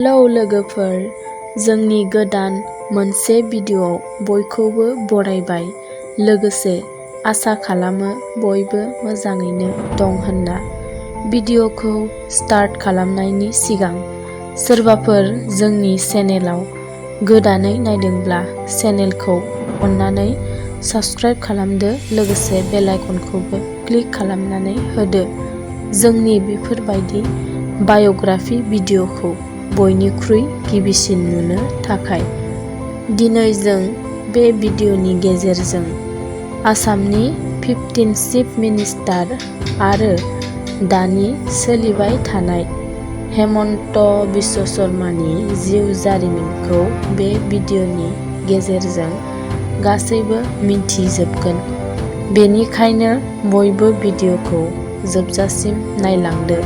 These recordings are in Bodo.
हेलौ लोगोफोर, जोंनि गोदान मोनसे भिडिअ'आव बयखौबो बरायबाय। लोगोसे आसा खालामो बयबो मोजाङैनो दं होनना। भिडिअ'खौ स्टार्ट खालामनायनि सिगां सोरबाफोर जोंनि चेनेलाव गोदानै नायदोंब्ला चेनेलखौ अन्नानै साबस्क्राइब खालामदो, लोगोसे बेल आइकनखौबो क्लिक खालामनानै होदो जोंनि बेफोरबायदि बाय'ग्राफि भिडिअ'खौ बयनिख्रुइ गिबिसिन नुनो थाखाय। दिनै जों बे भिडिअ'नि गेजेरजों आसामनि 15 चिफ मिनिस्टार आरो दानि सोलिबाय थानाय हेमन्त बिस्व शर्मानि जिउ जारिमिनखौ बे भिडिअ'नि गेजेरजों गासैबो मिन्थिजोबगोन। बेनिखायनो बयबो भिडिअ'खौ जोबजासिम नायलांदो।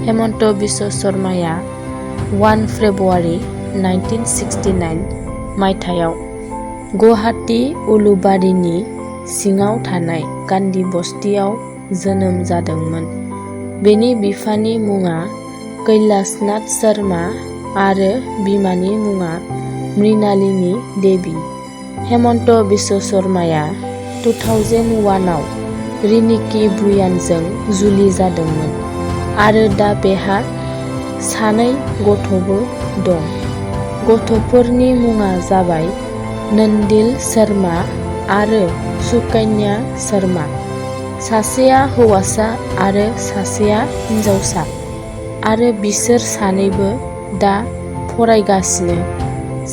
हेमन्त बिस्व शर्माया 1 फेब्रुवारि 1969 मायथाइयाव गुवाहाटी उलुबारीनि सिङाव थानाय गान्धी बस्तियाव जोनोम जादोंमोन। बेनि बिफानि मुङा कैलाशनाथ शर्मा आरो बिमानि मुङा मृणालिनी देवी। हेमन्त बिस्व शर्माया 2001 आव रिनिकी भुयानजों जुलि जादोंमोन आरो दा बेहा सानै गथ'बो दं। गथ'फोरनि मुङा जाबाय नन्दिल शर्मा आरो सुकन्या शर्मा। सासेया हौवासा आरो सासेया हिनजावसा आरो बिसोर सानैबो दा फरायगासिनो।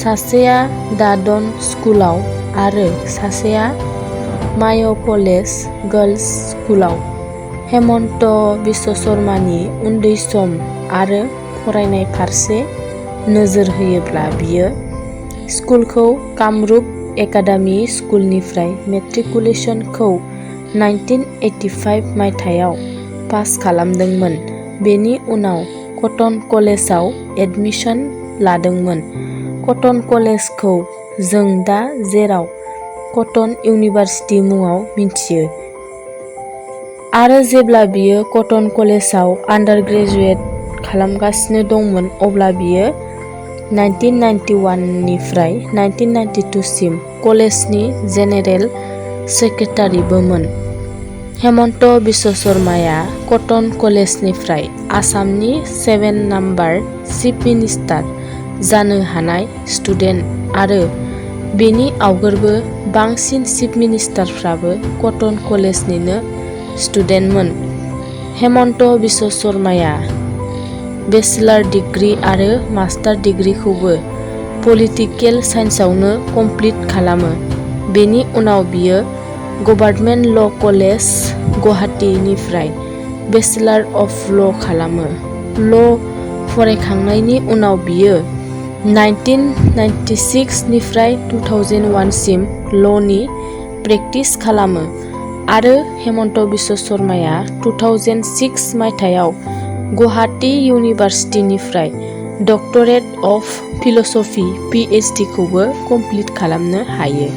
सासेया दादन स्कुलाव आरो सासेया माय कलेज गार्लस स्कुलाव। हेमन्त बिस्व शर्मानि उन्दै सम आरो फरायनाय फारसे नोजोर होयोब्ला बियो स्कुलखौ कामरुप एकाडेमी स्कुलनिफ्राय मेट्रिकुलेसनखौ 1985 मायथाइयाव पास खालामदोंमोन। बेनि उनाव कटन कलेजाव एडमिसन लादोंमोन। कटन कलेजखौ जों दा जेराव कटन इउनिभार्सिटि मुङाव मिथियो। आरो जेब्ला बियो कटन कलेजाव आन्डारग्रेजुएट खालामगासिनो दंमोन अब्ला बियो 1991 निफ्राय 1992 सिम कलेजनि जेनेरेल सेक्रेटारिबोमोन। हेमन्त बिस्व शर्माया कटन कलेजनिफ्राय आसामनि 7 नाम्बार चिफ मिनिस्टार जानो हानाय स्टुडेन्ट आरो बेनि आवगोलबो बांसिन चिफ मिनिस्टारफ्राबो कटन कलेजनिनो स्टुडेन्टमोन। हेमन्त बिस्व शर्माया बेचेलर डिग्री आरो मास्टार डिग्रीखौबो पलिटिकेल साइन्सआवनो कमप्लिट खालामो। बेनि उनाव बियो गभर्नमेन्ट ल' कलेज गुवाहाटीनिफ्राय बेचेलर अफ ल' खालामो। ल' फरायखांनायनि उनाव बियो 1996 निफ्राय 2001 सिम ल'नि प्रेक्टिस खालामो आरो हेमन्त बिस्व शर्माया 2006 मायथाइयाव गुवाहाटी इउनिभार्सिटिनिफ्राय डक्टरेट अफ फिल'सफी PhD खौबो कमप्लिट खालामनो हायो।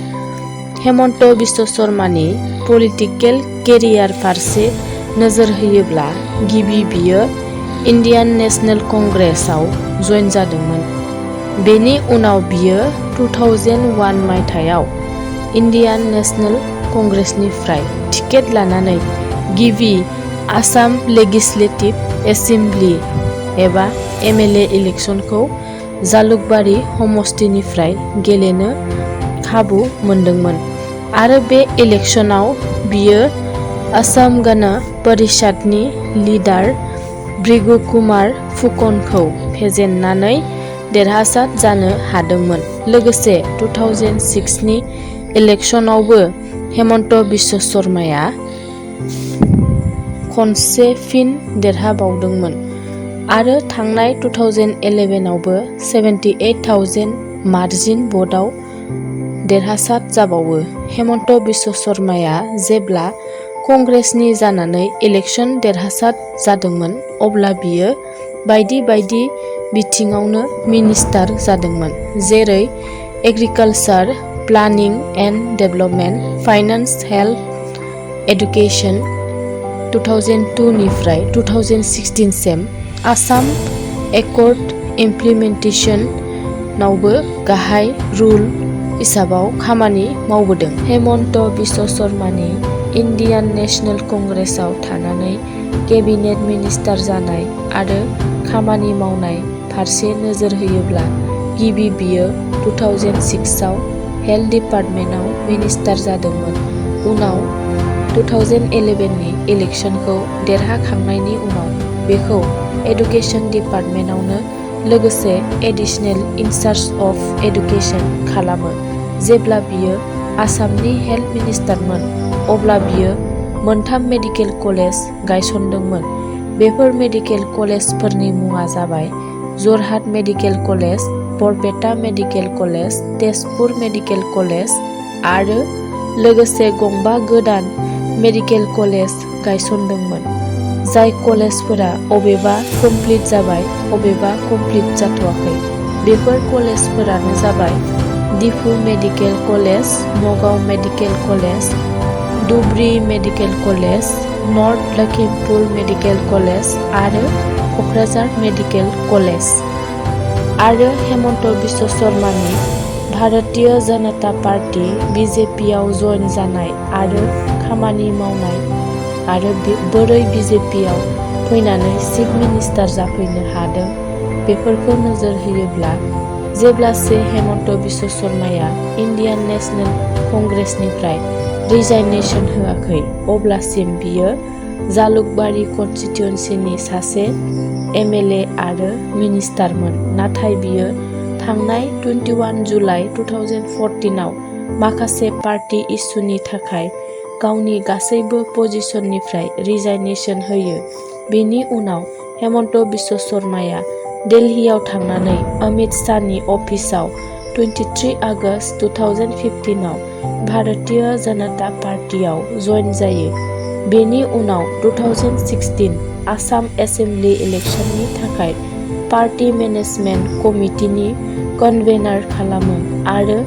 हेमन्त बिस्व शर्मानि पलिटिकेल केरियार फारसे नोजोर होयोब्ला गिबि बियो इन्डियान नेशनेल कंग्रेसआव जइन जादोंमोन। बेनि उनाव बियो 2001 मायथाइयाव इन्डियान नेशनेल कंग्रेसनिफ्राय टिकेट लानानै गिबि आसाम लेजिस्लेटिभ एसेम्बलि एबा MLA इलेक्सनखौ जालुकबारी समष्टिनिफ्राय गेलेनो खाबु मोनदोंमोन आरो बे इलेक्सनाव बियो आसाम गण परिषदनि लिडार भृगु कुमार फुकनखौ फेजेननानै देरहासार जानो हादोंमोन। लोगोसे 2006 नि इलेक्सनावबो हेमन्त बिस्व शर्माया खनसे फिन देरहाबावदोंमोन आरो थांनाय 2011 आवबो 78,000 मार्जिन भटआव देरहासार जाबावो। हेमन्त बिस्व शर्माया जेब्ला कंग्रेसनि जानानै इलेक्सन देरहासार जादोंमोन अब्ला बियो बायदि बायदि बिथिङावनो मिनिस्टार जादोंमोन, जेरै agriculture, planning and development, finance, health, education. 2002 निफ्राय 2016 सिम आसाम एकर्ड इमप्लिमेन्टेसनावबो गाहाय रुल हिसाबाव खामानि मावबोदों। हेमन्त बिश्व शर्मानि इन्डियान नेशनेल कंग्रेसआव थानानै केबिनेट मिनिस्टार जानाय आरो खामानि मावनाय फारसे नोजोर होयोब्ला गिबि बियो 2006 आव हेल्थ डिपार्टमेन्टआव मिनिस्टार जादोंमोन। उनाव 2011 नि इलेक्शनखौ देरहाखांनायनि उनाव बेखौ एडुकेशन डिपार्टमेन्टआवनो लोगोसे एडिशनेल इनचार्ज अफ एडुकेशन खालामो। जेब्ला बियो आसामनि हेल्थ मिनिस्टारमोन अब्ला बियो मोनथाम मेडिकेल कलेज गायसनदोंमोन। बेफोर मेडिकेल कलेजफोरनि मुङा जाबाय Jorhat medical college, Barpeta medical college, Tezpur medical college आरो लोगोसे गंबा गोदान मेडिकेल कलेज गायसनदोंमोन। जाय कलेजफोरा अबेबा कमप्लिट जाबाय अबेबा कमप्लिट जाथ'वाखै। बेफोर कलेजफोरानो जाबाय Diphu medical college, Nagaon medical college, Dhubri medical college, north Lakhimpur medical college आरो क'क्राझार मेडिकेल कलेज। आरो हेमन्त बिश्व शर्मानि भारतीय जनता पार्टी BJPआव जइन जानाय आरो खामानि मावनाय आरो बोरै BJPआव फैनानै चिफ मिनिस्टार जाफैनो हादों बेफोरखौ नोजोर होयोब्ला जेब्लासे Hemant Biswa शर्माया Indian national कंग्रेसनिफ्राय resignation होआखै अब्लासिम बियो जालुकबारि कनस्टिट्युएन्सिनि सासे MLA आरो मिनिस्टारमोन। नाथाय बियो थांनाय 21 जुलाइ 2014 आव माखासे पार्टी इसुनि थाखाय गावनि गासैबो पजिशननिफ्राय रिजाइनेसन होयो। बेनि उनाव हेमन्त बिश्व शर्माया दिल्लीयाव थांनानै अमित शाहनि अफिसाव 23 आगस्ट 2015 आव भारतीय जनता पार्टीआव जइन जायो। बेनि उनाव 2016 आसाम एसेम्बलि इलेक्शननि थाखाय पार्टी मेनेजमेन्ट कमिटिनि कनभेनार खालामो आरो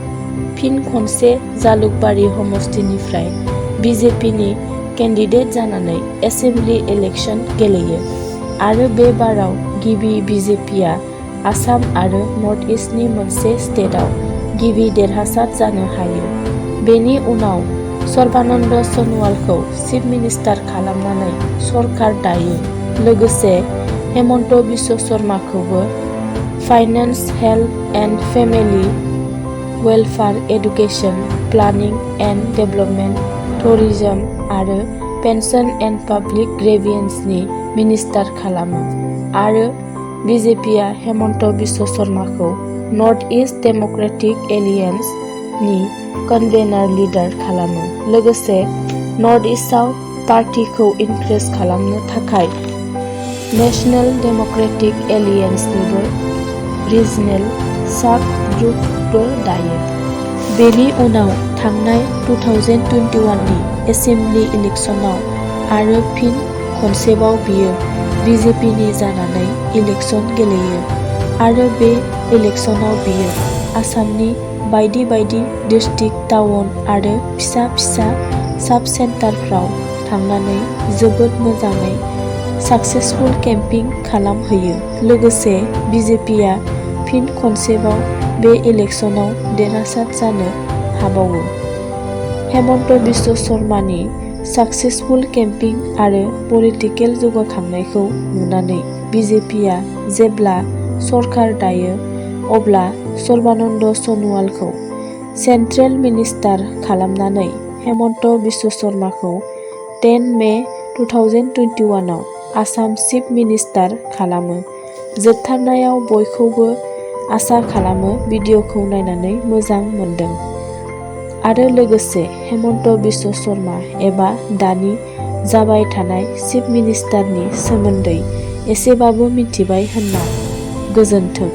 फिन खनसे जालुकबारि समष्टिनिफ्राय BJPनि केन्डिडेट जानानै एसेम्बलि इलेक्शन गेलेयो आरो बे बाराव गिबि BJPआ आसाम आरो नर्थ इस्टनि मोनसे स्टेटआव गिबि देरहासार जानो हायो। बेनि उनाव सर्बानन्द सन'वालखौ चिफ मिनिस्टार खालामनानै सरकार दायो। लोगोसे हेमन्त बिश्व शर्माखौबो finance, health and family welfare, education, planning and development, tourism आरो पेन्सन एन्ड पाब्लिक ग्रेभियेन्सनि मिनिस्टार खालामो आरो BJPआ हेमन्त बिश्व शर्माखौ नर्थ इस्ट डेम'क्रेटिक एलियेन्स नि कनभेनार लिडार खालामो। लोगोसे नर्थ इस्टआव पार्टीखौ इनक्रिज खालामनो थाखाय नेशनेल डेम'क्रेटिक एलियेन्सनिबो रिजनेल साब ग्रुपबो दायो। बेनि उनाव थांनाय 2021 नि एसेम्बलि इलेक्शनाव आरो फिन खनसेबाव बियो BJPनि जानानै इलेक्शन गेलेयो आरो बे इलेक्शनाव बियो आसामनि बायदि बायदि डिस्ट्रिक्ट, टाउन आरो फिसा फिसा साब सेन्टारफ्राव थांनानै जोबोद मोजाङै साक्सेसफुल केम्पिं खालामहैयो। लोगोसे BJPआ फिन खनसेबाव बे इलेक्शनाव देरहासार जानो हाबावो। हेमन्त बिश्व शर्मानि साक्सेसफुल केम्पिं आरो पलिटिकेल जौगाखांनायखौ नुनानै BJPआ जेब्ला सरकार दायो अब्ला सर्बानन्द सन'वालखौ सेन्ट्रेल मिनिस्टार खालामनानै हेमन्त बिश्व शर्माखौ 10 मे 2021 आव आसाम चिफ मिनिस्टार खालामो। जोबथारनायाव बयखौबो आसा खालामो भिडिअखौ नायनानै मोजां मोनदों आरो लोगोसे हेमन्त बिश्व शर्मा एबा दानि जाबाय थानाय चिफ मिनिस्टारनि सोमोन्दै एसेबाबो मिथिबाय होनना। गोजोन्थों।